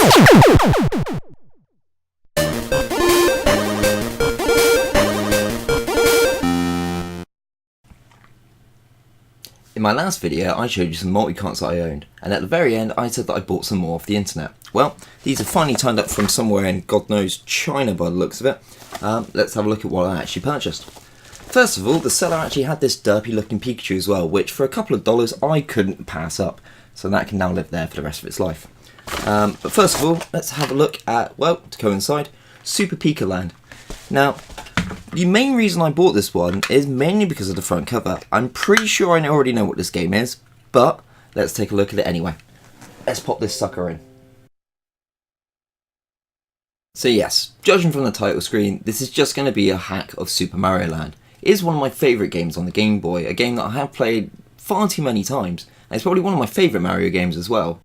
In my last video I showed you some multi-cons that I owned, and at the very end I said that I bought some more off the internet. Well, these are finally turned up from somewhere in God knows China by the looks of it. Let's have a look at what I actually purchased. First of all, the seller actually had this derpy looking Pikachu as well, which for a couple of dollars I couldn't pass up, so that can now live there for the rest of its life. But first of all, let's have a look at, well, to coincide, Super Pika Land. Now, the main reason I bought this one is mainly because of the front cover. I'm pretty sure I already know what this game is, but let's take a look at it anyway. Let's pop this sucker in. So yes, judging from the title screen, this is just going to be a hack of Super Mario Land. It is one of my favourite games on the Game Boy, a game that I have played far too many times, and it's probably one of my favourite Mario games as well.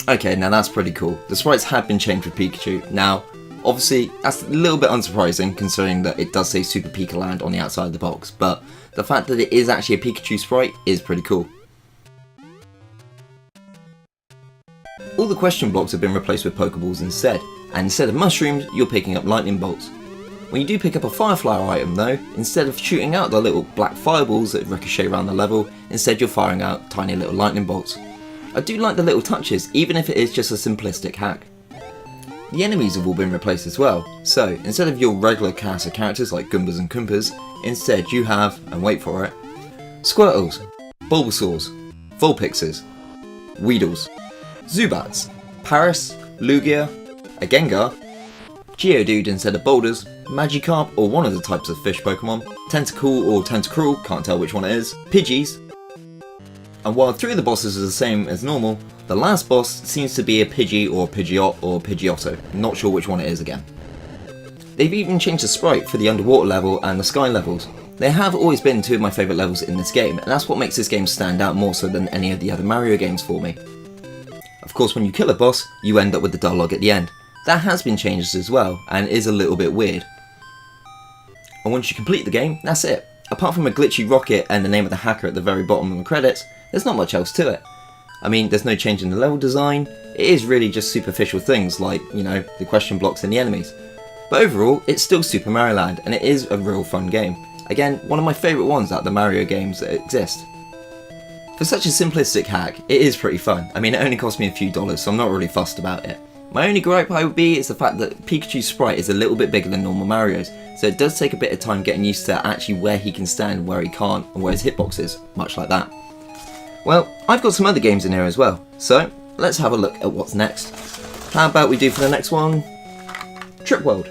Okay, now that's pretty cool. The sprites have been changed for Pikachu. Now, obviously, that's a little bit unsurprising considering that it does say Super Pika Land on the outside of the box, but the fact that it is actually a Pikachu sprite is pretty cool. All the question blocks have been replaced with Pokeballs instead, and instead of mushrooms, you're picking up lightning bolts. When you do pick up a Firefly item though, instead of shooting out the little black fireballs that ricochet around the level, instead you're firing out tiny little lightning bolts. I do like the little touches, even if it is just a simplistic hack. The enemies have all been replaced as well, so instead of your regular cast of characters like Goombas and Koopas, instead you have, and wait for it, Squirtles, Bulbasaurs, Vulpixes, Weedles, Zubats, Paris, Lugia, a Gengar, Geodude instead of Boulders, Magikarp or one of the types of fish Pokemon, Tentacool or Tentacruel, can't tell which one it is, Pidgeys, and while 3 of the bosses are the same as normal, the last boss seems to be a Pidgey or Pidgeot or Pidgeotto, not sure which one it is again. They've even changed the sprite for the underwater level and the sky levels. They have always been 2 of my favourite levels in this game, and that's what makes this game stand out more so than any of the other Mario games for me. Of course, when you kill a boss, you end up with the dialogue at the end. That has been changed as well, and is a little bit weird. And once you complete the game, that's it. Apart from a glitchy rocket and the name of the hacker at the very bottom of the credits, there's not much else to it. I mean, there's no change in the level design, it is really just superficial things like, you know, the question blocks and the enemies. But overall, it's still Super Mario Land, and it is a real fun game. Again, one of my favourite ones out of the Mario games that exist. For such a simplistic hack, it is pretty fun. I mean, it only cost me a few dollars, so I'm not really fussed about it. My only gripe I would be is the fact that Pikachu's sprite is a little bit bigger than normal Mario's, so it does take a bit of time getting used to actually where he can stand and where he can't, and where his hitbox is, much like that. Well, I've got some other games in here as well, so let's have a look at what's next. How about we do for the next one, Trip World.